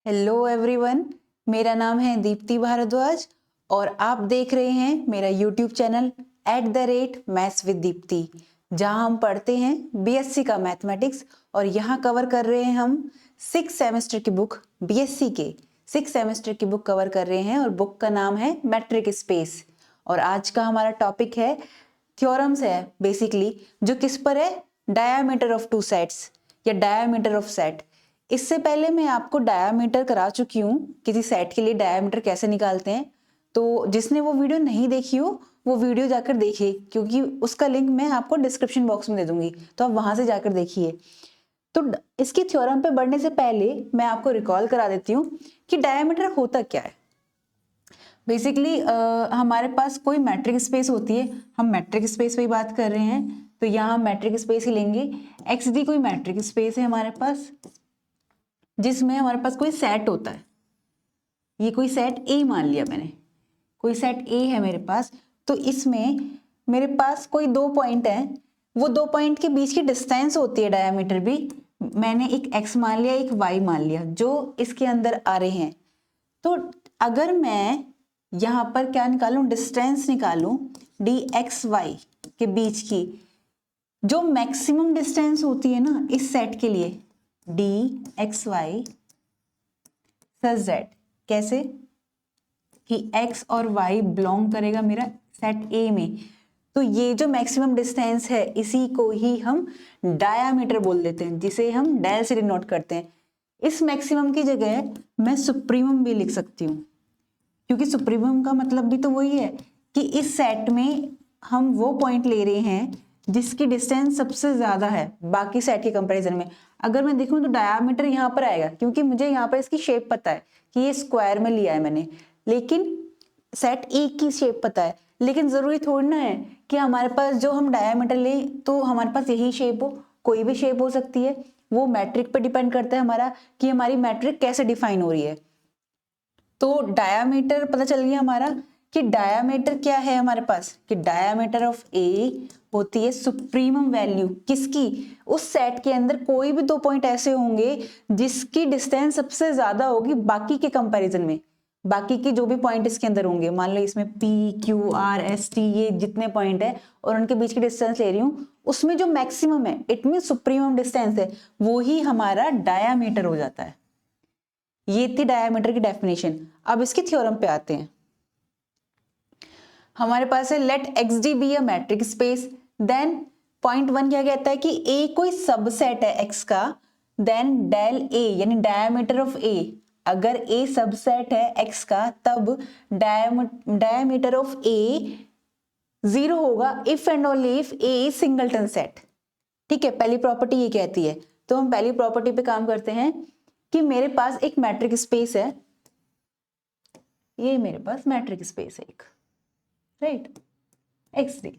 Hello everyone, मेरा नाम है दीप्ति भारद्वाज और आप देख रहे हैं मेरा YouTube channel @maths with Deepti, जहां हम पढ़ते हैं बीएससी का मैथमेटिक्स और यहां कवर कर रहे हैं हम 6 सेमेस्टर की बुक, बीएससी के 6 सेमेस्टर की बुक कवर कर रहे हैं और बुक का नाम है मैट्रिक स्पेस। और आज का हमारा टॉपिक है थ्योरम्स है बेसिकली, जो किस पर है, डायामीटर ऑफ टू सेट्स या डायामीटर ऑफ सेट। इससे पहले मैं आपको डायामीटर करा चुकी हूँ, किसी सेट के लिए डायामीटर कैसे निकालते हैं। तो जिसने वो वीडियो नहीं देखी हो वो वीडियो जाकर देखिए, क्योंकि उसका लिंक मैं आपको डिस्क्रिप्शन बॉक्स में दे दूंगी, तो आप वहां से जाकर देखिए। तो इसकी थ्योरम पे बढ़ने से पहले मैं आपको रिकॉल करा देती हूँ कि डायामीटर होता क्या है। बेसिकली हमारे पास कोई मैट्रिक स्पेस होती है, हम मैट्रिक स्पेस पे ही बात कर रहे हैं, तो यहाँ हम मैट्रिक स्पेस ही लेंगे। एक्स डी कोई मैट्रिक स्पेस है हमारे पास, जिसमें हमारे पास कोई सेट होता है। ये कोई सेट ए मान लिया मैंने, कोई सेट ए है मेरे पास। तो इसमें मेरे पास कोई 2 पॉइंट हैं, वो 2 पॉइंट के बीच की डिस्टेंस होती है डायमीटर भी। मैंने एक एक्स मान लिया, एक वाई मान लिया, जो इसके अंदर आ रहे हैं। तो अगर मैं यहाँ पर क्या निकालूं, डिस्टेंस निकालूं डी एक्स वाई के बीच की, जो मैक्सिमम डिस्टेंस होती है ना इस सेट के लिए, d x y such that, कैसे कि x और y बिलोंग करेगा मेरा सेट A में। तो ये जो मैक्सिमम डिस्टेंस है इसी को ही हम डायामीटर बोल देते हैं, जिसे हम डेल से डिनोट करते हैं। इस मैक्सिमम की जगह मैं सुप्रीमम भी लिख सकती हूँ, क्योंकि सुप्रीमम का मतलब भी तो वही है कि इस सेट में हम वो पॉइंट ले रहे हैं जिसकी डिस्टेंस सबसे ज्यादा है बाकी सेट के कंपैरिजन में। अगर मैं देखूं तो डायामीटर यहाँ पर आएगा, क्योंकि मुझे यहाँ पर इसकी शेप पता है कि ये स्क्वायर में लिया है मैंने, लेकिन सेट ए की शेप पता है। लेकिन जरूरी थोड़ी ना है कि हमारे पास जो हम डायामीटर ले तो हमारे पास यही शेप हो, कोई भी शेप हो सकती है। वो मैट्रिक पे डिपेंड करता है हमारा कि हमारी मैट्रिक कैसे डिफाइन हो रही है। तो डायामीटर पता चल गया हमारा कि डायामीटर क्या है हमारे पास, कि डायामीटर ऑफ ए होती है सुप्रीमम वैल्यू किसकी, उस सेट के अंदर कोई भी 2 पॉइंट ऐसे होंगे जिसकी डिस्टेंस सबसे ज्यादा होगी बाकी के कंपैरिजन में। बाकी के जो भी पॉइंट इसके अंदर होंगे, मान लो इसमें P Q R S T, ये जितने पॉइंट है और उनके बीच की डिस्टेंस ले रही हूँ, उसमें जो मैक्सिमम है, इट मीन सुप्रीमम डिस्टेंस है, वो ही हमारा डायामीटर हो जाता है। ये थी डायामीटर की डेफिनेशन। अब इसकी थ्योरम पे आते हैं। हमारे पास है let X d be a metric space, then point 1 क्या कहता है कि ए कोई सबसेट है एक्स का, देन डेल ए यानी डायामीटर ऑफ ए, अगर ए सबसेट है एक्स का तब डायामीटर ऑफ ए 0 होगा if and only if A is singleton set. ठीक है, पहली प्रॉपर्टी ये कहती है। तो हम पहली प्रॉपर्टी पे काम करते हैं कि मेरे पास एक मैट्रिक स्पेस है, ये मेरे पास मैट्रिक स्पेस है एक, राइट, एक्स डी,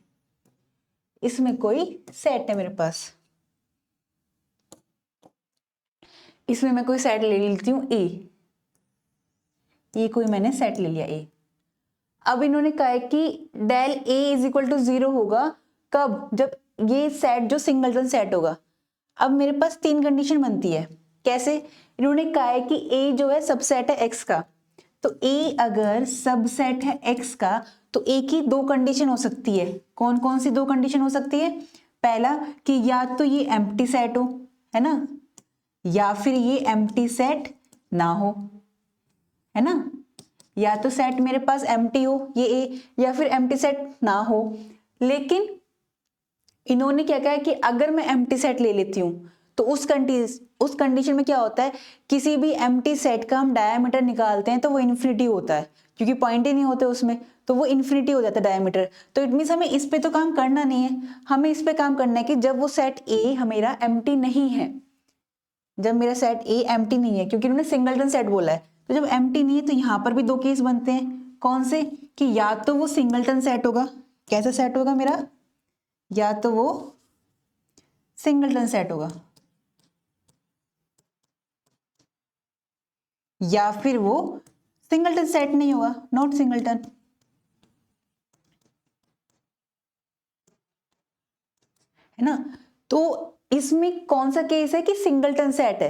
इसमें कोई सेट है मेरे पास, इसमें मैं कोई सेट ले लेती हूं ए, ये कोई मैंने सेट ले लिया ए। अब इन्होंने कहा है कि del A is equal to 0 होगा कब, जब ये सेट जो सिंगलटन सेट होगा। अब मेरे पास 3 कंडीशन बनती है। कैसे, इन्होंने कहा है कि ए जो है सबसेट है एक्स का, तो ए अगर सबसेट है एक्स का तो ए की 2 कंडीशन हो सकती है। कौन कौन सी 2 कंडीशन हो सकती है, पहला कि या तो ये एम्प्टी सेट हो, है ना, या फिर ये एम्प्टी सेट ना हो, है ना, या तो सेट मेरे पास एम्प्टी हो ये ए, या फिर एम्प्टी सेट ना हो। लेकिन इन्होंने क्या कहा है कि अगर मैं एम्प्टी सेट ले लेती हूं तो उस कंडीशन में क्या होता है, किसी भी एम्प्टी सेट का हम डायामीटर निकालते हैं तो वो इन्फिनिटी होता है, क्योंकि पॉइंट ही नहीं होते उसमें, तो वो इन्फिनिटी हो जाता है डायामीटर। तो इट मीन्स हमें इस पे तो काम करना नहीं है, हमें इस पे काम करना है कि जब वो सेट ए मेरा एम्प्टी नहीं है, जब मेरा सेट ए एम्प्टी नहीं है, क्योंकि उन्होंने सिंगलटन सेट बोला है, तो जब एम्प्टी नहीं है तो यहाँ पर भी 2 केस बनते हैं। कौन से, कि या तो वो सिंगलटन सेट होगा, कैसा सेट होगा मेरा, या तो वो सिंगलटन सेट होगा, या फिर वो सिंगलटन सेट नहीं होगा, नॉट सिंगलटन, है ना। तो इसमें कौन सा केस है कि सिंगलटन सेट है,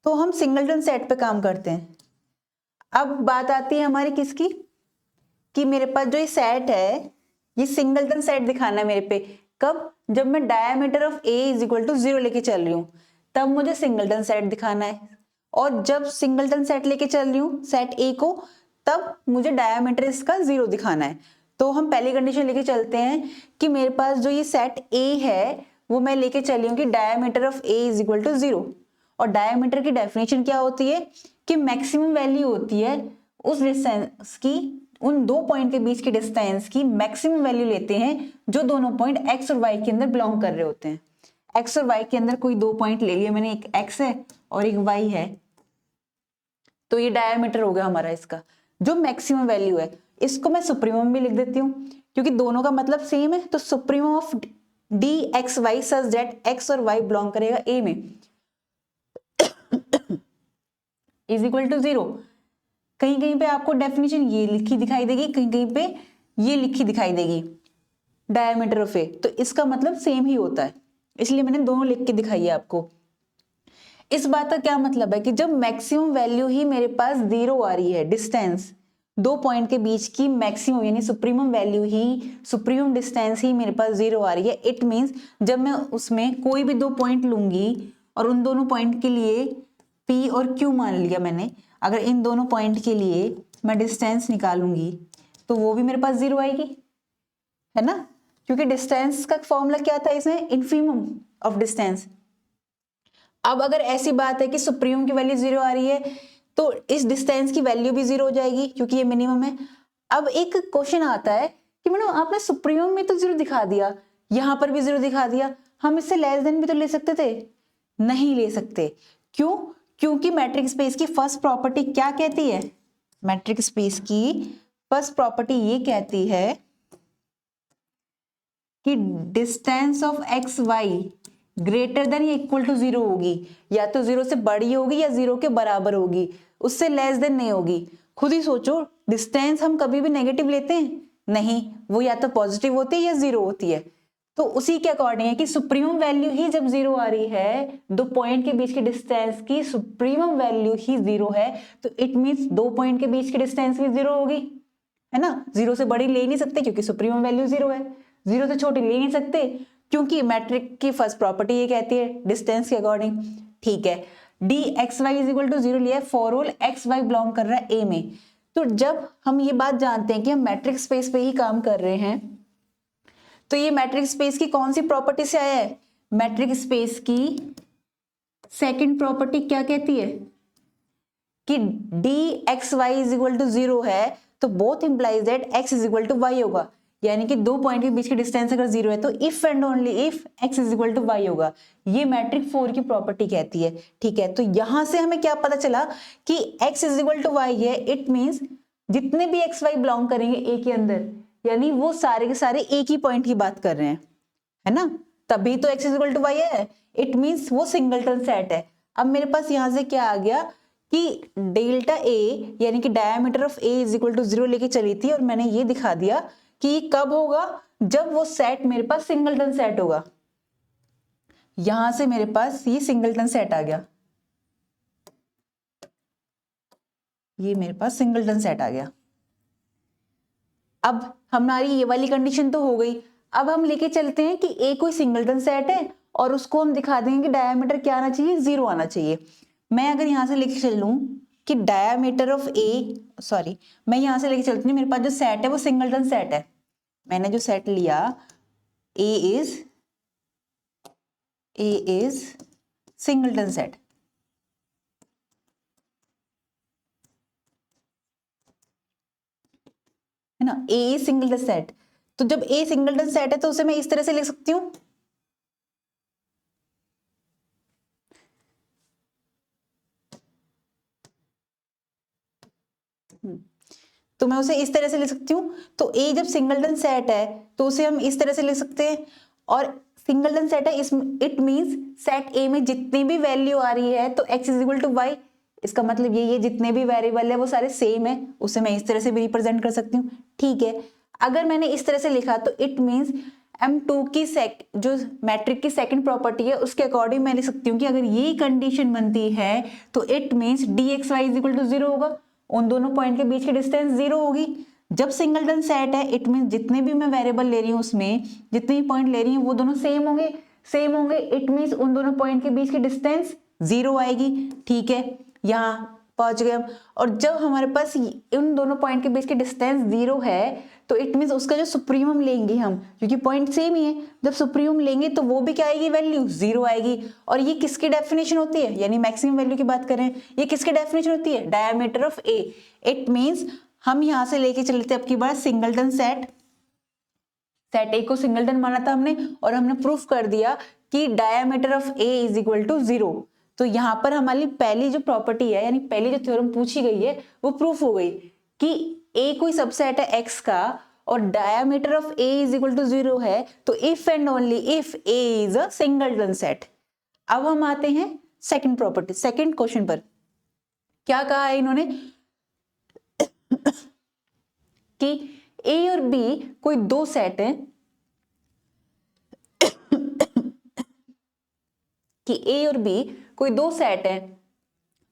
तो हम सिंगलटन सेट पे काम करते हैं। अब बात आती है हमारी किसकी, कि मेरे पास जो ये सेट है ये सिंगलटन सेट दिखाना है मेरे पे। कब? जब मैं diameter of A is equal to 0 लेके चल रही हूँ तब मुझे सिंगलटन सेट दिखाना है, और जब सिंगलटन सेट लेके चल रही हूँ सेट ए को, तब मुझे डायमीटर इसका 0 दिखाना है। तो हम पहली कंडीशन लेके चलते हैं कि मेरे पास जो ये सेट ए है वो मैं लेके चली हूँ कि diameter of A is equal to 0। और डायमीटर की डेफिनेशन क्या होती है कि मैक्सिमम वैल्यू होती है उस डिस्टेंस की, उन दो पॉइंट के बीच की डिस्टेंस की मैक्सिमम वैल्यू लेते हैं जो दोनों पॉइंट एक्स और वाई के अंदर बिलोंग कर रहे होते हैं। एक्स और वाई के अंदर कोई दो पॉइंट ले लिया मैंने, एक एक्स है और एक वाई है, तो ये डायमीटर हो गया हमारा इसका जो मैक्सिमम वैल्यू है। इसको मैं सुप्रीमम भी लिख देती हूँ क्योंकि दोनों का मतलब सेम है। तो supremum of d x y such that x और वाई बिलोंग करेगा ए में इज इक्वल टू 0। कहीं कहीं पे आपको डेफिनेशन ये लिखी दिखाई देगी, कहीं कहीं पे ये लिखी दिखाई देगी डायमीटर ऑफ ए, तो इसका मतलब सेम ही होता है, इसलिए मैंने दोनों लिख के दिखाई है आपको। इस बात का क्या मतलब है कि जब मैक्सिमम वैल्यू ही मेरे पास 0 आ रही है, डिस्टेंस दो पॉइंट के बीच की मैक्सिमम यानी सुप्रीमम वैल्यू ही, सुप्रीमम डिस्टेंस ही मेरे पास 0 आ रही है, इट मींस जब मैं उसमें कोई भी दो पॉइंट लूंगी और उन दोनों पॉइंट के लिए P और Q मान लिया मैंने, अगर इन दोनों पॉइंट के लिए मैं डिस्टेंस निकालूंगी तो वो भी मेरे पास 0 आएगी, है ना, क्योंकि डिस्टेंस का फॉर्मूला क्या था इसमें, इन्फीमम ऑफ डिस्टेंस। अब अगर ऐसी बात है कि सुप्रीमम की वैल्यू 0 आ रही है तो इस डिस्टेंस की वैल्यू भी 0 हो जाएगी क्योंकि ये मिनिमम है। अब एक क्वेश्चन आता है कि मैडम आपने सुप्रीमम में तो 0 दिखा दिया, यहां पर भी 0 दिखा दिया, हम इससे लेस देन भी तो ले सकते थे। नहीं ले सकते, क्यों? क्योंकि मैट्रिक स्पेस की फर्स्ट प्रॉपर्टी क्या कहती है, मैट्रिक स्पेस की फर्स्ट प्रॉपर्टी ये कहती है कि distance of x y greater than या इक्वल टू 0 होगी, या तो 0 से बड़ी होगी या 0 के बराबर होगी, उससे लेस देन नहीं होगी। खुद ही सोचो, डिस्टेंस हम कभी भी नेगेटिव लेते हैं नहीं, वो या तो पॉजिटिव होती है या 0 होती है। तो उसी के अकॉर्डिंग है कि सुप्रीमम वैल्यू ही जब 0 आ रही है, दो पॉइंट के बीच की डिस्टेंस की सुप्रीमम वैल्यू ही 0 है, तो इट मींस दो पॉइंट के बीच की डिस्टेंस भी 0 होगी, है ना। 0 से बड़ी ले नहीं सकते क्योंकि सुप्रीमम वैल्यू 0 है, 0 से छोटी ले नहीं सकते क्योंकि मैट्रिक की फर्स्ट प्रॉपर्टी ये कहती है डिस्टेंस के अकॉर्डिंग। ठीक है, d x y is equal to 0 लिया है for all x y belong कर रहा है ए में। तो जब हम ये बात जानते हैं कि हम मैट्रिक स्पेस पे ही काम कर रहे हैं, तो ये मैट्रिक स्पेस की कौन सी प्रॉपर्टी से आया है, मैट्रिक स्पेस की सेकंड प्रॉपर्टी क्या कहती है कि d x y is equal to 0 है तो both implies that x is equal to y होगा, यानी कि दो पॉइंट के बीच की डिस्टेंस अगर 0 है तो if and only if x is equal to y होगा। ये मैट्रिक 4 की प्रॉपर्टी कहती है। ठीक है, तो यहां से हमें क्या पता चला कि x is equal to y है, इट मींस जितने भी एक्स वाई बिलोंग करेंगे ए के अंदर, यानी वो सारे के सारे एक ही पॉइंट की बात कर रहे हैं, है ना, तभी तो x is equal to y है, इट मींस वो सिंगलटन सेट है। अब मेरे पास यहां से क्या आ गया कि डेल्टा ए यानी कि diameter of A is equal to 0 लेके चली थी, और मैंने ये दिखा दिया कि कब होगा, जब वो सेट मेरे पास सिंगलटन सेट होगा। यहां से मेरे पास ये सिंगलटन सेट आ गया, ये मेरे पास सिंगलटन सेट आ गया। अब हमारी ये वाली कंडीशन तो हो गई। अब हम लेके चलते हैं कि ए कोई सिंगलटन सेट है और उसको हम दिखा देंगे कि डायमीटर क्या आना चाहिए, 0 आना चाहिए। मैं अगर यहां से लेके चलूं कि डायमीटर ऑफ ए, सॉरी मैं यहां से लेके चलती हूँ, मेरे पास जो सेट है वो सिंगलटन सेट है। मैंने जो सेट लिया ए इज सिंगलटन सेट, है ना, ए इज सिंगलटन सेट। तो जब ए सिंगलटन सेट है तो उसे मैं इस तरह से लिख सकती हूँ, तो मैं उसे इस तरह से लिख सकती हूँ। तो ए जब सिंगलटन सेट है तो उसे हम इस तरह से लिख सकते हैं, और सिंगलटन सेट है इट मींस सेट ए में जितनी भी वैल्यू आ रही है तो x is equal to y, इसका मतलब ये जितने भी वेरिएबल है वो सारे सेम है, उसे मैं इस तरह से भी रिप्रेजेंट कर सकती हूँ। ठीक है, अगर मैंने इस तरह से लिखा तो इट मींस M2 की जो मैट्रिक की सेकंड प्रॉपर्टी है उसके अकॉर्डिंग मैं लिख सकती हूँ कि अगर ये कंडीशन बनती है तो it means d x y is equal to 0 होगा, उन दोनों पॉइंट के बीच की डिस्टेंस 0 होगी। जब सिंगलटन सेट है इट मीन जितने भी मैं वेरिएबल ले रही हूँ उसमें जितने भी पॉइंट ले रही हूँ वो दोनों सेम होंगे इट मीन्स उन दोनों पॉइंट के बीच की डिस्टेंस 0 आएगी। ठीक है, यहाँ पहुंच गए हम। और जब हमारे पास इन दोनों पॉइंट के बीच की डिस्टेंस 0 है तो इट मीन्स उसका जो सुप्रीमम लेंगे हम, क्योंकि पॉइंट सेम ही है, जब सुप्रीमम लेंगे तो वो भी क्या आएगी, वैल्यू 0 आएगी। और ये किसकी डेफिनेशन होती है, यानी मैक्सिमम वैल्यू की बात करें, ये किसकी डेफिनेशन होती है, diameter of A. It means हम यहां से लेके चले थे अब की बार सिंगलटन सेट ए को सिंगलटन माना था हमने, और हमने प्रूफ कर दिया कि diameter of A is equal to 0। तो यहाँ पर हमारी पहली जो प्रॉपर्टी है, यानी पहली जो थ्योरम पूछी गई है वो प्रूफ हो गई कि ए कोई सबसेट है एक्स का और diameter of A is equal to 0 है, तो if and only if A is a singleton set. अब हम आते हैं सेकंड प्रॉपर्टी, सेकंड क्वेश्चन पर। क्या कहा है इन्होंने कि ए और बी कोई दो सेट है, कि ए और बी कोई दो सेट है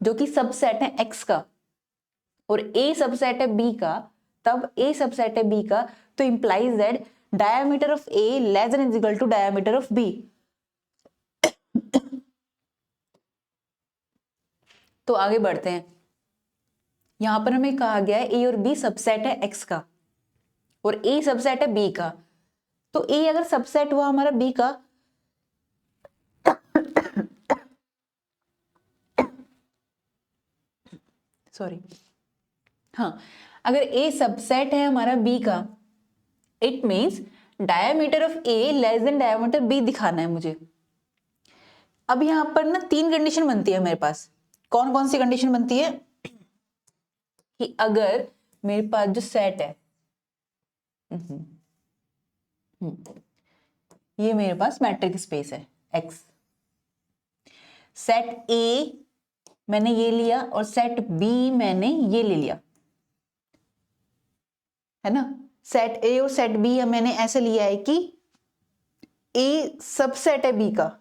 जो कि सबसेट है एक्स का, और ए सबसेट है बी का, तब ए सबसेट है बी का, तो implies that diameter of A less than is equal to diameter of B. तो आगे बढ़ते हैं। यहां पर हमें कहा गया है ए और बी सबसेट है एक्स का और ए सबसेट है बी का। तो ए अगर सबसेट हुआ हमारा बी का, सॉरी, हाँ, अगर ए सबसेट है हमारा बी का, it means diameter of A less than diameter B दिखाना है मुझे। अब यहां पर ना तीन कंडीशन बनती है मेरे पास। कौन कौन सी कंडीशन बनती है कि अगर मेरे पास जो सेट है ये मेरे पास मैट्रिक स्पेस है एक्स, सेट ए मैंने ये लिया और सेट बी मैंने ये ले लिया, है ना। सेट ए और सेट बी मैंने ऐसे लिया है कि ए सबसेट है बी का,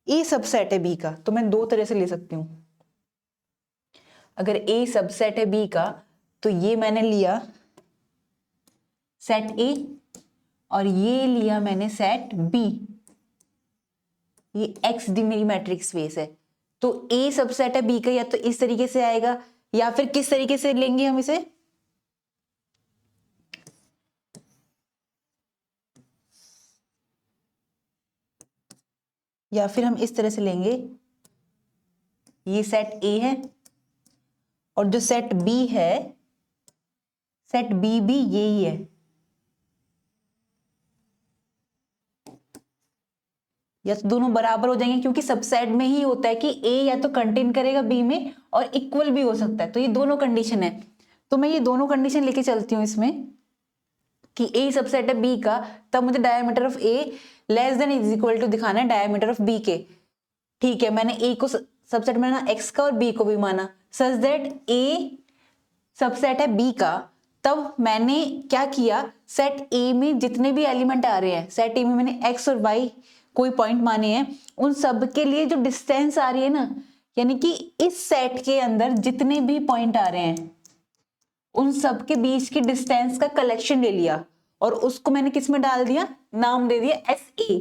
ए सबसेट है बी का, तो मैं दो तरह से ले सकती हूं। अगर ए सबसेट है बी का तो ये मैंने लिया सेट ए और ये लिया मैंने सेट बी, ये एक्स डी मेरी मैट्रिक स्पेस है। तो ए सबसेट है बी का या तो इस तरीके से आएगा या फिर किस तरीके से लेंगे हम इसे, या फिर हम इस तरह से लेंगे, ये सेट ए है और जो सेट बी है, सेट बी भी यही है, या तो दोनों बराबर हो जाएंगे क्योंकि सबसेट में ही होता है कि ए या तो कंटेन करेगा बी में और इक्वल भी हो सकता है। तो ये दोनों कंडीशन है, तो मैं ये दोनों कंडीशन लेके चलती हूँ इसमें कि ए सबसेट है बी का, तब मुझे diameter of A less than is equal to दिखाना है डायमीटर ऑफ बी के। ठीक है, मैंने ए को सबसेट माना एक्स का और बी को भी माना, सच दैट ए सबसेट है बी का। तब मैंने क्या किया, सेट ए में जितने भी एलिमेंट आ रहे हैं, सेट ए में मैंने एक्स और वाई कोई पॉइंट माने हैं, उन सब के लिए जो डिस्टेंस आ रही है ना, यानी कि इस सेट के अंदर जितने भी पॉइंट आ रहे हैं उन सब के बीच की डिस्टेंस का कलेक्शन ले लिया और उसको मैंने किस में डाल दिया, नाम दे दिया एस ए।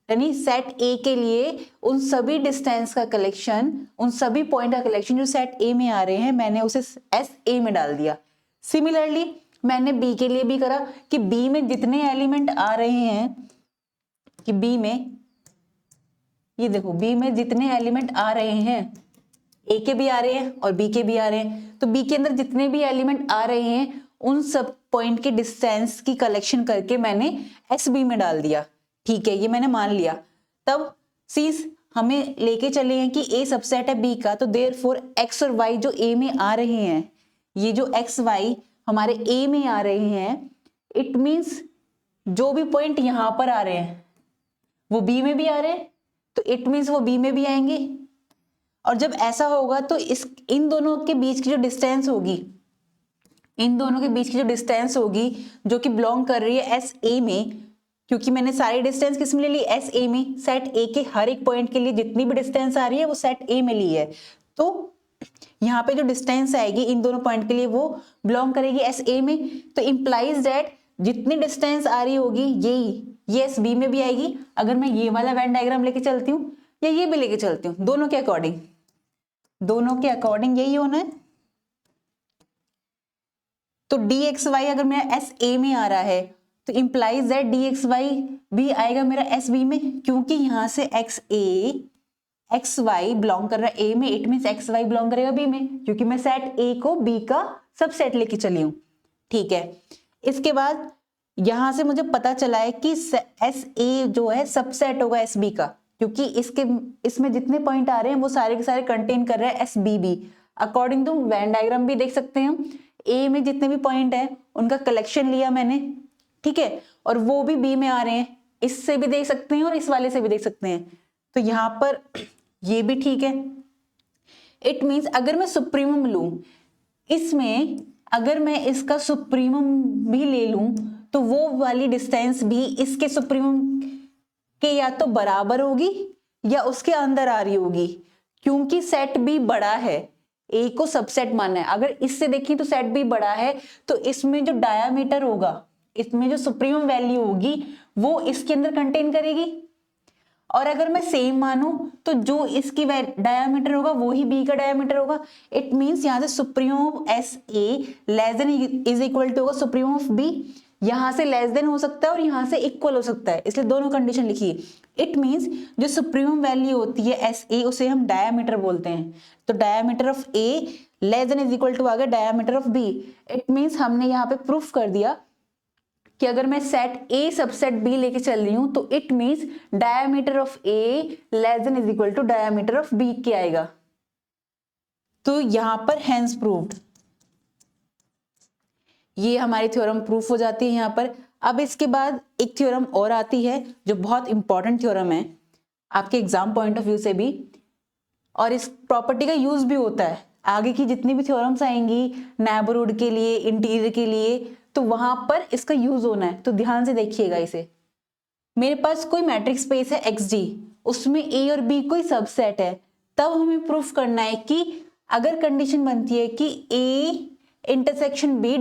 यानी सेट ए के लिए उन सभी डिस्टेंस का कलेक्शन, उन सभी पॉइंट का कलेक्शन जो सेट ए में आ रहे हैं, मैंने उसे एस ए में डाल दिया। सिमिलरली मैंने बी के लिए भी करा कि बी में जितने एलिमेंट आ रहे हैं, कि बी में ये देखो, बी में जितने एलिमेंट आ रहे हैं, ए के भी आ रहे हैं और बी के भी आ रहे हैं, तो बी के अंदर जितने भी एलिमेंट आ रहे हैं उन सब पॉइंट के डिस्टेंस की कलेक्शन करके मैंने एस बी में डाल दिया। ठीक है, ये मैंने मान लिया। तब सीस हमें लेके चले हैं कि ए सबसेट है बी का, तो देयरफॉर एक्स और वाई जो ए में आ रहे हैं, ये जो एक्स वाई हमारे ए में आ रहे हैं, इट मीन्स जो भी पॉइंट यहां पर आ रहे हैं वो बी में भी आ रहे हैं, तो इट मीन्स वो बी में भी आएंगे। और जब ऐसा होगा तो इन दोनों के बीच की जो डिस्टेंस होगी, इन दोनों के बीच की जो डिस्टेंस होगी जो कि बिलोंग कर रही है एस ए में, क्योंकि मैंने सारी डिस्टेंस किस में ले ली, एस ए में, सेट ए के हर एक पॉइंट के लिए जितनी भी डिस्टेंस आ रही है वो सेट ए में ली है। तो यहाँ पे जो डिस्टेंस आएगी इन दोनों पॉइंट के लिए वो बिलोंग करेगी एस ए में, तो इंप्लाइज दैट जितनी डिस्टेंस आ रही होगी ये एस बी में भी आएगी। अगर मैं ये वाला वेन डायग्राम लेके चलती हूँ या ये भी लेके चलती हूँ, दोनों के अकॉर्डिंग यही होना है। तो डी एक्स वाई अगर मेरा एस ए में आ रहा है तो implies that d x y भी आएगा मेरा एस बी में, क्योंकि यहां से एक्स वाई बिलोंग कर रहा है ए में, it means x y belong करेगा बी में, क्योंकि मैं सेट ए को बी का सबसेट लेके चली हूं। ठीक है, इसके बाद यहां से मुझे पता चला है कि एस ए जो है सबसेट होगा एस बी का, क्योंकि इसमें जितने पॉइंट आ रहे हैं वो सारे के सारे कंटेन कर रहे हैं S B B. According to Venn diagram भी देख सकते हैं हम, ए में जितने भी पॉइंट है उनका कलेक्शन लिया मैंने, ठीक है, और वो भी बी में आ रहे हैं, इससे भी देख सकते हैं और इस वाले से भी देख सकते हैं। तो यहां पर ये भी ठीक है। इट मीन्स अगर मैं सुप्रीमम लूं, इसमें अगर मैं इसका सुप्रीमम भी ले लूं तो वो वाली डिस्टेंस भी इसके सुप्रीमम के या तो बराबर होगी या उसके अंदर आ रही होगी, क्योंकि सेट बी बड़ा है, ए को सबसेट मानना है। अगर इससे देखें तो सेट बी बड़ा है, तो इसमें जो डायामीटर होगा, इसमें जो सुप्रीमम वैल्यू होगी वो इसके अंदर कंटेन करेगी। और अगर मैं सेम मानूं तो जो इसकी डायामीटर होगा वो ही बी का डायामीटर होगा। इट मींस यहां से supremum of S A less than is equal to होगा सुप्रीमम ऑफ बी। यहां से लेस देन हो सकता है और यहां से इक्वल हो सकता है, इसलिए दोनों कंडीशन लिखिए। इट मींस जो सुप्रीमम वैल्यू होती है एस ए उसे हम डायामीटर बोलते हैं, तो diameter of A less than is equal to आ गया diameter of B. It means हमने यहाँ पे प्रूफ कर दिया कि अगर मैं सेट ए सबसेट बी लेके चल रही हूं तो it means diameter of A less than is equal to diameter of B के आएगा। तो यहां पर हेंस प्रूव्ड, ये हमारी थ्योरम प्रूफ हो जाती है यहां पर। अब इसके बाद एक थ्योरम और आती है जो बहुत इंपॉर्टेंट थ्योरम है आपके एग्जाम पॉइंट ऑफ व्यू से भी, और इस प्रॉपर्टी का यूज भी होता है आगे की जितनी भी थ्योरम्स आएंगी नेबरहुड के लिए, इंटीरियर के लिए, तो वहां पर इसका यूज होना है। तो ध्यान से देखिएगा इसे। मेरे पास कोई मैट्रिक्स स्पेस है XD, उसमें A और B कोई सबसेट है, तब हमें प्रूफ करना है कि अगर कंडीशन बनती है कि A intersection B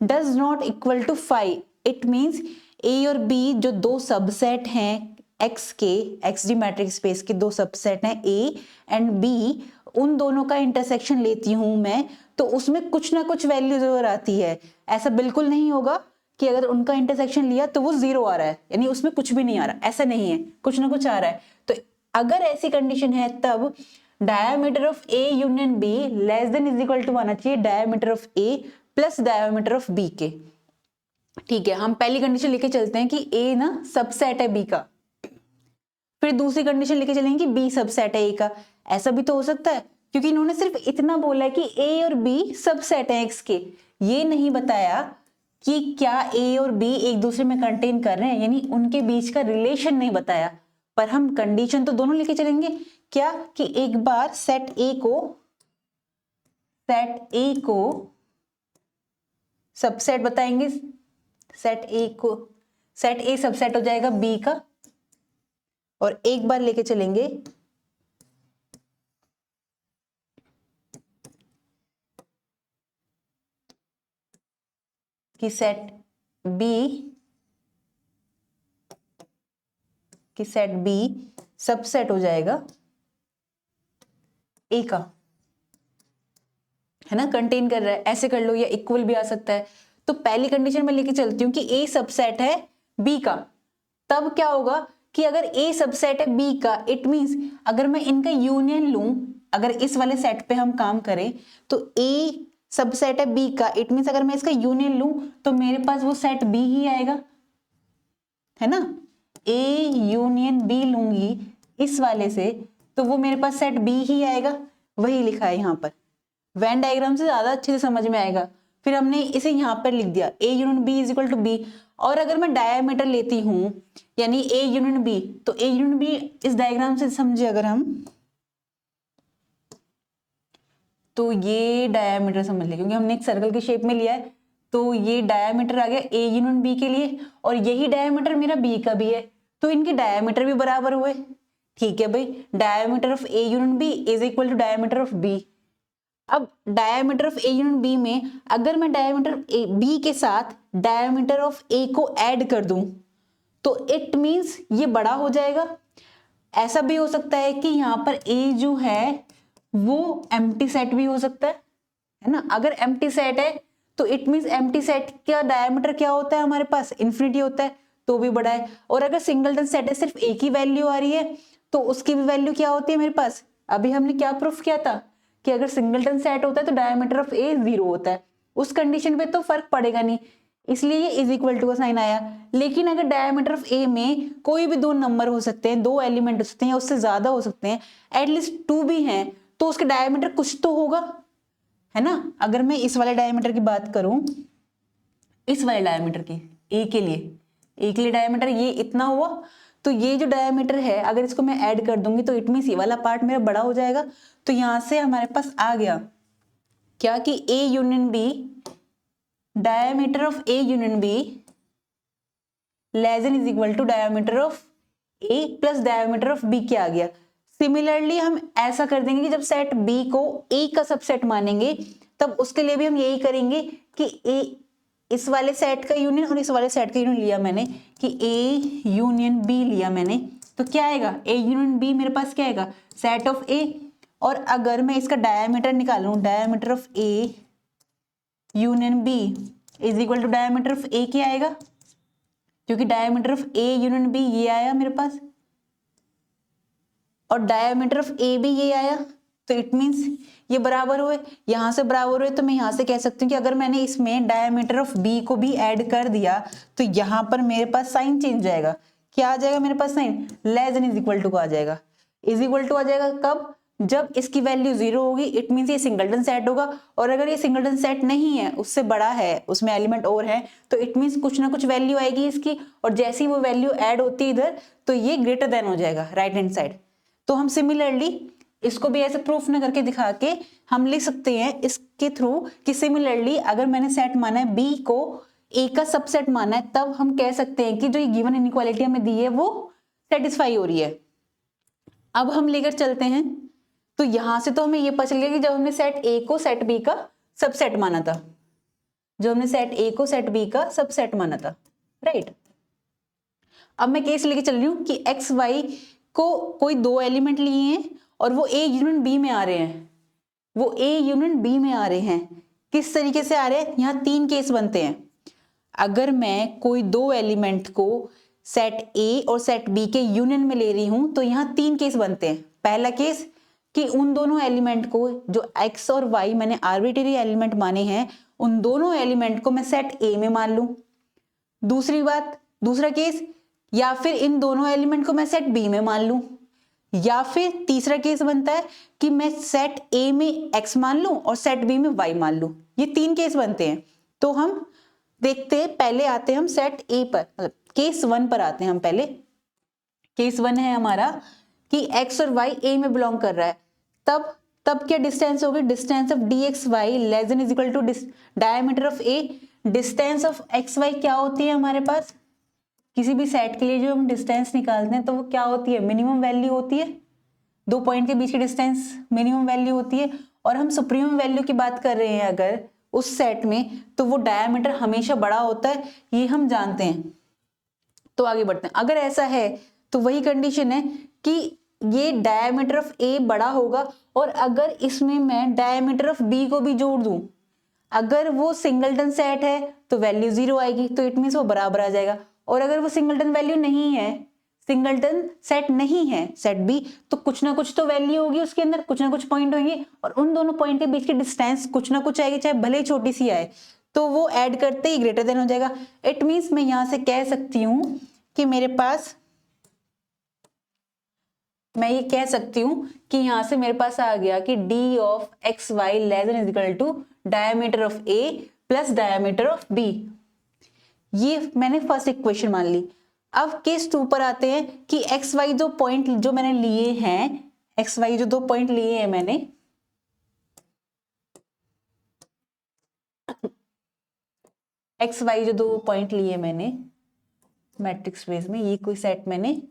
does not equal to phi, it means A और B जो दो सबसेट हैं X के, XD मैट्रिक्स स्पेस के दो सबसेट हैं A एंड B, उन दोनों का इंटरसेक्शन लेती हूं मैं तो उसमें कुछ ना कुछ वैल्यू जरूर आती है। ऐसा बिल्कुल नहीं होगा कि अगर उनका इंटरसेक्शन लिया तो वो जीरो आ रहा है, यानी उसमें कुछ भी नहीं आ रहा, ऐसा नहीं है, कुछ ना कुछ आ रहा है। तो अगर ऐसी कंडीशन है तब diameter of A union B less than is equal to आना चाहिए diameter of A plus diameter of B के। ठीक है, हम पहली कंडीशन लेके चलते हैं कि A ना सबसेट है B का, फिर दूसरी कंडीशन लेके चलेंगे कि B सबसेट है A का। ऐसा भी तो हो सकता है, क्योंकि इन्होंने सिर्फ इतना बोला है कि A और B सबसेट है X के, ये नहीं बताया कि क्या A और B एक दूसरे में कंटेन कर रहे हैं, यानी उनके बीच का रिलेशन नहीं बताया। पर हम कंडीशन तो दोनों लेके चलेंगे, क्या कि एक बार सेट A को सबसेट बताएंगे, सेट A सबसेट हो जाएगा B का, और एक बार लेके चलेंगे कि सेट B सबसेट हो जाएगा A का, है ना, कंटेन कर रहा है, ऐसे कर लो, या इक्वल भी आ सकता है। तो पहली कंडीशन में लेके चलती हूँ कि A सबसेट है B का, तब क्या होगा कि अगर A सबसेट है B का, इट मींस अगर मैं इनका यूनियन लूं, अगर इस वाले सेट पे हम काम करें तो A सबसेट है B का, इट मींस अगर मैं इसका यूनियन लूं तो मेरे पास वो सेट B ही आएगा, है ना। A यूनियन B लूंगी इस वाले से तो वो मेरे पास सेट B ही आएगा, वही लिखा है यहाँ पर। वेन डायग्राम से ज्यादा अच्छे से समझ में आएगा। फिर हमने इसे यहाँ पर लिख दिया A union B is equal to B, और अगर मैं डायमीटर लेती हूं यानी A यूनियन B, तो A यूनियन B इस डायग्राम से समझे अगर हम, तो ये डायमीटर समझ ले, क्योंकि हमने एक सर्कल की शेप में लिया है, तो ये डायमीटर आ गया A यूनियन B के लिए, और यही डायमीटर मेरा B का भी है, तो इनके डायमीटर भी बराबर हुए। ठीक है भाई, diameter of A union B is equal to diameter of B। अब diameter of A union B में अगर मैं डायमीटर बी के साथ डायमीटर ऑफ ए को ऐड कर दूं तो इट मींस ये बड़ा हो जाएगा। ऐसा भी हो सकता है कि यहाँ पर ए जो है वो एम्प्टी सेट भी हो सकता है ना। अगर एम्प्टी सेट है तो इट मींस एम्प्टी सेट का डायमीटर क्या होता है हमारे पास, इन्फिनिटी होता है, तो भी बड़ा है। और अगर सिंगलटन सेट है, सिर्फ एक ही वैल्यू आ रही है, तो उसकी भी वैल्यू क्या होती है मेरे पास। अभी हमने क्या प्रूफ किया था कि अगर सिंगलटन सेट होता है तो डायमीटर ऑफ ए 0 होता है। उस कंडीशन पे तो फर्क पड़ेगा नहीं, इसलिए ये इज इक्वल टू का साइन आया। लेकिन अगर डायमीटर ऑफ ए में कोई भी दो नंबर हो सकते हैं, दो एलिमेंट हो सकते हैं या उससे ज्यादा हो सकते हैं, एटलीस्ट 2 भी हैं, तो उसके डायमीटर कुछ तो होगा, है ना। अगर मैं इस वाले डायमीटर की बात करूं, इस वाले डायमीटर की, ए के लिए डायमीटर ये इतना हुआ, तो ये जो डायमीटर है अगर इसको मैं ऐड कर दूंगी तो इट मींस ये वाला पार्ट मेरा बड़ा हो जाएगा। तो यहां से हमारे पास आ गया क्या कि A union B, diameter of A union B less than is equal to diameter of A plus diameter of B क्या आ गया। सिमिलरली हम ऐसा कर देंगे कि जब सेट बी को ए का सबसेट मानेंगे तब उसके लिए भी हम यही करेंगे कि ए, इस वाले सेट का यूनियन और इस वाले सेट का यूनियन लिया मैंने कि ए यूनियन बी लिया मैंने, तो क्या आएगा, ए यूनियन बी मेरे पास क्या आएगा, सेट ऑफ ए। और अगर मैं इसका डायमीटर निकालूं, diameter of A union B is equal to diameter of A क्या आएगा, क्योंकि diameter of A union B ये आया मेरे पास और डायमीटर ऑफ ए भी ये आया, तो इट मींस ये बराबर हुए, यहां से बराबर हुए। तो मैं यहां से कह सकती हूँ कि अगर मैंने इसमें डायमीटर ऑफ बी को भी ऐड कर दिया तो यहां पर मेरे पास साइन चेंज जाएगा। क्या आ जाएगा मेरे पास sign, less than is equal to का आ जाएगा। इज इक्वल टू आ जाएगा कब, जब इसकी वैल्यू 0 होगी, इट मींस ये सिंगलटन सेट होगा। और अगर ये सिंगलटन सेट नहीं है, उससे बड़ा है, उसमें एलिमेंट और है, तो इट मींस कुछ ना कुछ वैल्यू आएगी इसकी, और जैसे ही वो वैल्यू ऐड होती है इधर तो ये ग्रेटर देन हो जाएगा राइट हैंड साइड। तो हम सिमिलरली इसको भी ऐसे प्रूफ ना करके दिखा के हम लिख सकते हैं इसके थ्रू कि सिमिलरली अगर मैंने सेट माना है बी को ए का सबसेट माना है, तब हम कह सकते हैं कि जो ये गिवन इनइक्वालिटी हमें दी है वो सेटिस्फाई हो रही है। अब हम लेकर चलते हैं, तो यहां से तो हमें ये पता चल गया कि जब हमने सेट ए को सेट बी का सबसेट माना था, जो हमने सेट ए को सेट बी का सबसेट माना था, राइट। अब मैं केस लेके चल रही हूं कि एक्स वाई को कोई दो एलिमेंट लिए हैं और वो ए यूनियन बी में आ रहे हैं, वो ए यूनियन बी में आ रहे हैं। किस तरीके से आ रहे हैं, यहाँ 3 केस बनते हैं। अगर मैं कोई दो एलिमेंट को सेट ए और सेट बी के यूनियन में ले रही हूं तो यहाँ 3 केस बनते हैं। पहला केस कि उन दोनों एलिमेंट को जो एक्स और वाई मैंने आर्बिट्रेरी एलिमेंट माने हैं, उन दोनों एलिमेंट को मैं सेट ए में मान लूं। दूसरा केस, या फिर इन दोनों एलिमेंट को मैं सेट बी में मान लूं, या फिर तीसरा केस बनता है कि मैं सेट ए में एक्स मान लूं और सेट बी में वाई मान लूं। ये 3 केस बनते हैं। तो हम देखते हैं, पहले आते हैं हम सेट ए पर, मतलब केस 1 पर आते हैं हम पहले। केस 1 है हमारा कि एक्स और वाई ए में बिलोंग कर रहा है, तब क्या डिस्टेंस होगी, distance of d x y less than is equal to diameter of A. Distance of x y क्या होती है हमारे पास, किसी भी सेट के लिए जो हम डिस्टेंस निकालते हैं तो वो क्या होती है, मिनिमम वैल्यू होती है। 2 पॉइंट के बीच की डिस्टेंस मिनिमम वैल्यू होती है। और हम सुप्रीमम वैल्यू की बात कर रहे हैं अगर उस सेट में, तो वो डायमीटर हमेशा बड़ा होता है, ये हम जानते हैं। तो आगे बढ़ते हैं। अगर ऐसा है तो वही कंडीशन है कि ये डायमीटर ऑफ ए बड़ा होगा, और अगर इसमें मैं डायमीटर ऑफ बी को भी जोड़ दूं, अगर वो सिंगलटन सेट है तो वैल्यू 0 आएगी, तो इट मींस वो बराबर आ जाएगा। और अगर वो सिंगलटन वैल्यू नहीं है, सिंगलटन सेट नहीं है सेट बी, तो कुछ ना कुछ तो वैल्यू होगी उसके अंदर, कुछ ना कुछ पॉइंट होंगे, और उन दोनों पॉइंट के बीच की डिस्टेंस कुछ ना कुछ आएगी, चाहे भले ही छोटी सी आए, तो वो ऐड करते ही ग्रेटर देन हो जाएगा। इट मींस मैं यहां से कह सकती हूं कि मेरे पास, मैं ये कह सकती हूं कि यहां से मेरे पास आ गया कि d of x y less than is equal to diameter of A plus diameter of B. ये मैंने फर्स्ट इक्वेशन मान ली। अब केस 2 पर आते हैं कि एक्स वाई जो पॉइंट जो मैंने लिए हैं, एक्स वाई जो 2 पॉइंट लिए हैं मैंने, एक्स वाई जो 2 पॉइंट लिए मैंने मैट्रिक्स स्पेस में, ये कोई सेट मैंने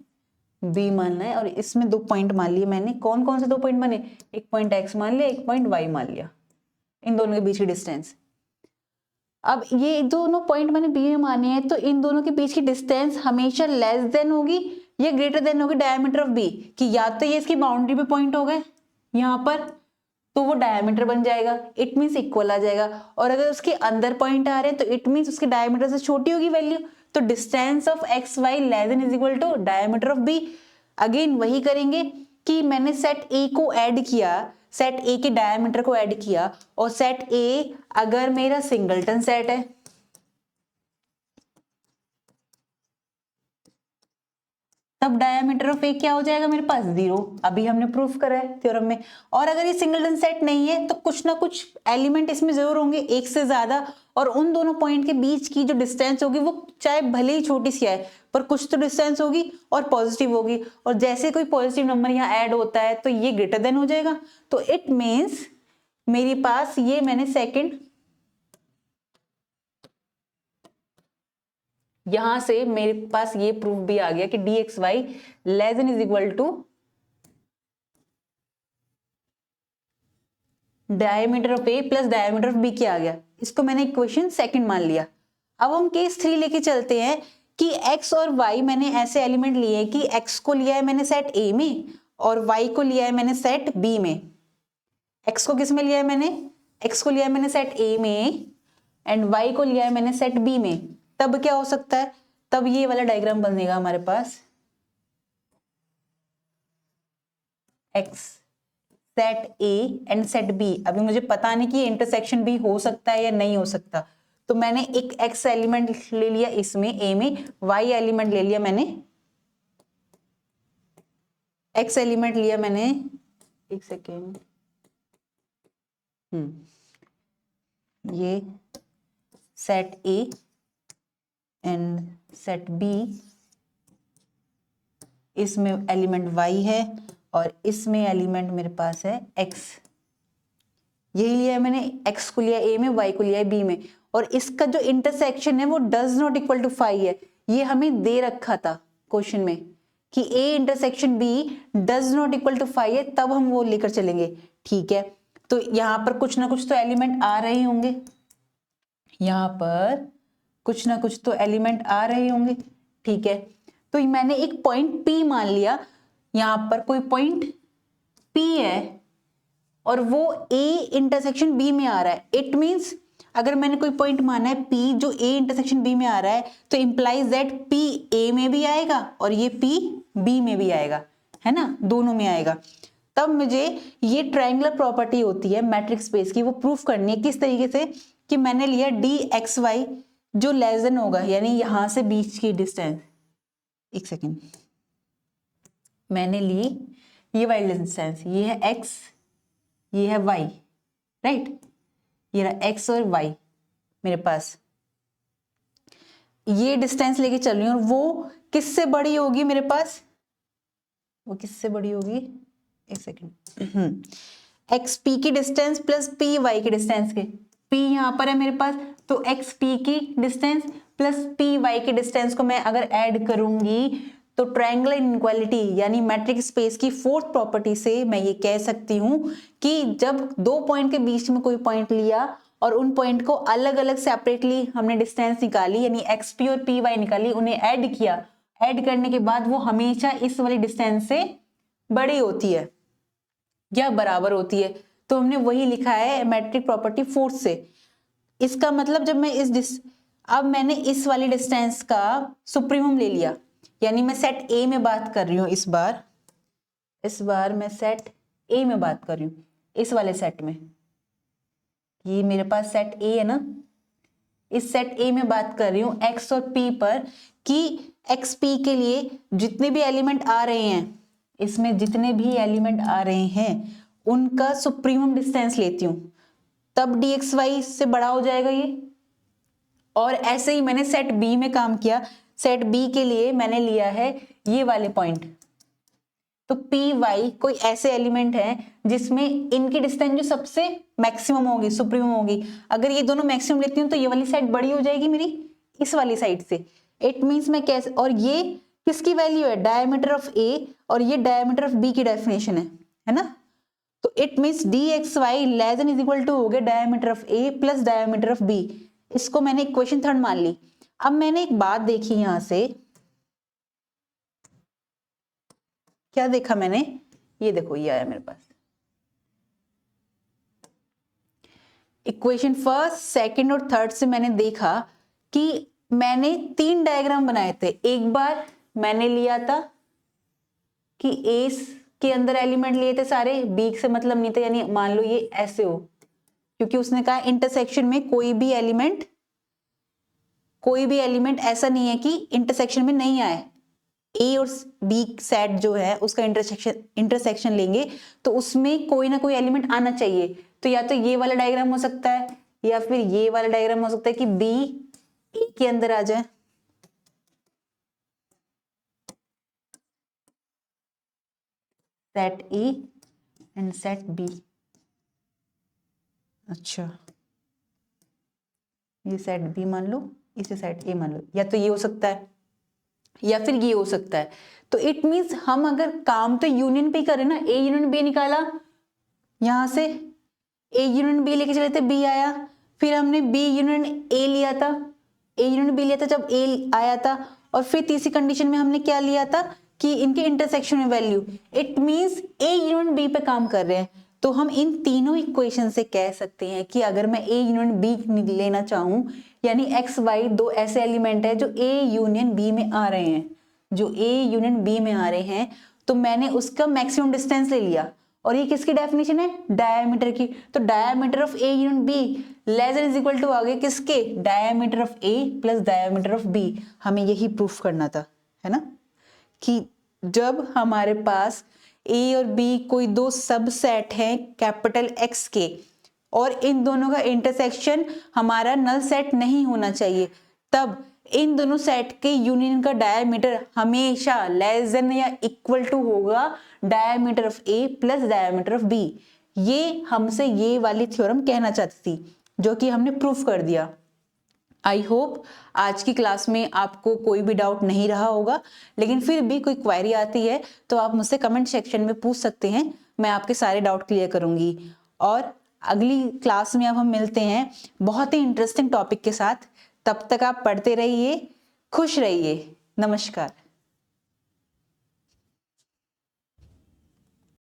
बी मानना है और इसमें 2 पॉइंट मान लिए मैंने। कौन कौन से 2 पॉइंट माने, एक पॉइंट एक्स मान लिया, एक पॉइंट वाई मान लिया, इन दोनों के बीच की डिस्टेंस। अब ये दोनों पॉइंट मैंने बी में माने हैं, तो इन दोनों के बीच की डिस्टेंस हमेशा लेस देन होगी या ग्रेटर देन होगी डायमीटर ऑफ बी, कि या तो ये इसकी बाउंड्री पे पॉइंट हो गए यहाँ पर तो वो डायमीटर बन जाएगा, इट मीन्स इक्वल आ जाएगा, और अगर उसके अंदर पॉइंट आ रहे हैं तो इट मीन्स उसके डायमीटर से छोटी होगी वैल्यू, तो distance of x y less than is equal to diameter of B. Again वही करेंगे कि मैंने सेट ए को ऐड किया, सेट ए के डायमीटर को ऐड किया, और सेट ए अगर मेरा सिंगलटन सेट है तब डायमीटर ऑफ ए क्या हो जाएगा मेरे पास 0, अभी हमने प्रूफ करा है थ्योरम में। और अगर ये सिंगलटन सेट नहीं है तो कुछ ना कुछ एलिमेंट इसमें जरूर होंगे, एक से ज्यादा, और उन दोनों पॉइंट के बीच की जो डिस्टेंस होगी वो चाहे भले ही छोटी सी आए पर कुछ तो डिस्टेंस होगी और पॉजिटिव होगी, और जैसे कोई पॉजिटिव नंबर यहाँ ऐड होता है तो ये ग्रेटर देन हो जाएगा। तो इट मीन्स मेरे पास ये मैंने सेकेंड यहां से मेरे पास ये प्रूफ भी आ गया कि d x y less than is equal to diameter of A plus diameter of B क्या आ गया, इसको मैंने इक्वेशन सेकंड मान लिया। अब हम केस 3 लेके चलते हैं कि x और y मैंने ऐसे एलिमेंट लिए कि x को लिया है मैंने सेट A में और y को लिया है मैंने सेट B में। x को किस में लिया है मैंने, x को लिया है मैंने सेट A में एंड y को लिया है मैंने सेट B में। तब क्या हो सकता है, तब ये वाला डायग्राम बनेगा हमारे पास x set A and set B। अभी मुझे पता नहीं कि इंटरसेक्शन भी हो सकता है या नहीं हो सकता, तो मैंने एक x एलिमेंट ले लिया इसमें A में, y एलिमेंट ले लिया मैंने, x एलिमेंट लिया मैंने, एक सेकेंड, ये set A and set B, इसमें एलिमेंट y है और इसमें एलिमेंट मेरे पास है x। यही लिया है मैंने, x को लिया A में, y को लिया है B में, और इसका जो इंटरसेक्शन है वो डज नॉट इक्वल टू 5 है। ये हमें दे रखा था क्वेश्चन में कि A intersection B does not equal to 5 है, तब हम वो लेकर चलेंगे। ठीक है, तो यहाँ पर कुछ ना कुछ तो एलिमेंट आ रहे होंगे, यहाँ पर कुछ ना कुछ तो एलिमेंट आ रहे होंगे। ठीक है, तो मैंने एक पॉइंट P मान लिया, यहाँ पर कोई पॉइंट P है और वो A इंटरसेक्शन B में आ रहा है। इट मीन्स अगर मैंने कोई पॉइंट माना है P जो A इंटरसेक्शन B में आ रहा है, तो इंप्लाइज दैट P A में भी आएगा और ये P B में भी आएगा, है ना, दोनों में आएगा। तब मुझे ये ट्रायंगुलर प्रॉपर्टी होती है मैट्रिक्स स्पेस की, वो प्रूफ करनी है। किस तरीके से, कि मैंने लिया dxy जो लेस देन होगा, यानी यहां से बीच की डिस्टेंस, एक सेकेंड, मैंने ली ये वाली डिस्टेंस, ये है x, ये है y, राइट, ये रहा x और y मेरे पास, ये डिस्टेंस लेके चल रही हूँ, और वो किससे बड़ी होगी मेरे पास, वो किससे बड़ी होगी, एक सेकेंड, एक्स पी की डिस्टेंस प्लस पी वाई की डिस्टेंस के, पी यहाँ पर है मेरे पास, तो एक्स पी की डिस्टेंस प्लस पी वाई की डिस्टेंस को मैं अगर ऐड करूंगी तो ट्रायंगुलर इनइक्वालिटी यानी मैट्रिक स्पेस की फोर्थ प्रॉपर्टी से मैं ये कह सकती हूँ कि जब दो पॉइंट के बीच में कोई पॉइंट लिया और उन पॉइंट को अलग अलग सेपरेटली हमने डिस्टेंस निकाली, यानी एक्स पी और पी वाई निकाली, उन्हें ऐड किया, ऐड करने के बाद वो हमेशा इस वाली डिस्टेंस से बड़ी होती है या बराबर होती है। तो हमने वही लिखा है मैट्रिक प्रॉपर्टी फोर्थ से। इसका मतलब जब मैं अब मैंने इस वाली डिस्टेंस का सुप्रीमम ले लिया, यानी मैं सेट ए में बात कर रही हूँ, इस बार मैं सेट ए में बात कर रही हूँ, इस वाले सेट में, ये मेरे पास सेट ए है ना, इस सेट ए में बात कर रही हूँ एक्स और पी पर, कि एक्स पी के लिए जितने भी एलिमेंट आ रहे हैं, इसमें जितने भी एलिमेंट आ रहे हैं उनका सुप्रीमम डिस्टेंस लेती हूँ, तब dxy से बड़ा हो जाएगा ये। और ऐसे ही मैंने सेट बी में काम किया, सेट बी के लिए मैंने लिया है ये वाले पॉइंट, तो पी वाई कोई ऐसे एलिमेंट हैं जिसमें इनकी डिस्टेंस जो सबसे मैक्सिमम होगी, सुप्रीमम होगी, अगर ये दोनों मैक्सिमम लेती हूँ तो ये वाली साइड बड़ी हो जाएगी मेरी इस वाली साइड से। इट मीन्स मैं कैसे, और ये किसकी वैल्यू है, डायमीटर ऑफ ए, और ये डायमीटर ऑफ बी की डेफिनेशन है ना। तो it means d x y less than is equal to हो गया diameter of A plus diameter of B. इसको मैंने इक्वेशन थर्ड मान ली। अब मैंने एक बात देखी यहां से, क्या देखा मैंने, ये देखो ये आया मेरे पास इक्वेशन फर्स्ट सेकंड और थर्ड से मैंने देखा कि मैंने 3 डायग्राम बनाए थे। एक बार मैंने लिया था कि ए के अंदर एलिमेंट लिए थे सारे, बी से मतलब नहीं था, यानी मान लो ये ऐसे हो, क्योंकि उसने कहा इंटरसेक्शन में कोई भी एलिमेंट ऐसा नहीं है कि इंटरसेक्शन में नहीं आए। ए और बी सेट जो है उसका इंटरसेक्शन लेंगे तो उसमें कोई ना कोई एलिमेंट आना चाहिए। तो या तो ये वाला डायग्राम हो सकता है या फिर ये वाला डायग्राम हो सकता है कि बी ए के अंदर आ जाए, set A and set B. अच्छा, ये सेट बी मान लो, इसे सेट ए मान लो, या तो ये हो सकता है या फिर ये हो सकता है। तो इट मीन्स हम अगर काम तो यूनियन पे ही करें ना, ए यूनियन बी निकाला, यहां से ए यूनियन बी लेके चले थे, बी आया, फिर हमने बी यूनियन ए लिया था, ए यूनियन बी लिया था जब ए आया था, और फिर तीसरी कंडीशन में हमने क्या लिया था कि इनके इंटरसेक्शन में value. It means A union B पे काम कर रहे हैं। तो हम इन तीनों इक्वेशन से कह सकते हैं कि अगर मैं ए यूनियन बी लेना चाहूं, यानी एक्स वाई दो ऐसे एलिमेंट है जो ए यूनियन बी में आ रहे हैं, जो ए यूनियन बी में आ रहे हैं, तो मैंने उसका मैक्सिमम डिस्टेंस ले लिया। और ये किसकी डेफिनेशन है, डायमीटर की। तो diameter of A union B less than is equal to आ गए किसके, diameter of A plus diameter of B. हमें यही प्रूफ करना था, है ना, कि जब हमारे पास ए और बी कोई दो सबसेट हैं कैपिटल एक्स के, और इन दोनों का इंटरसेक्शन हमारा नल सेट नहीं होना चाहिए, तब इन दोनों सेट के यूनियन का डायमीटर हमेशा लेस देन या इक्वल टू होगा diameter of A plus diameter of B. ये हमसे ये वाली थ्योरम कहना चाहती थी, जो कि हमने प्रूफ कर दिया। आई होप आज की क्लास में आपको कोई भी डाउट नहीं रहा होगा, लेकिन फिर भी कोई क्वेरी आती है तो आप मुझसे कमेंट सेक्शन में पूछ सकते हैं, मैं आपके सारे डाउट क्लियर करूंगी। और अगली क्लास में अब हम मिलते हैं बहुत ही इंटरेस्टिंग टॉपिक के साथ। तब तक आप पढ़ते रहिए, खुश रहिए। नमस्कार।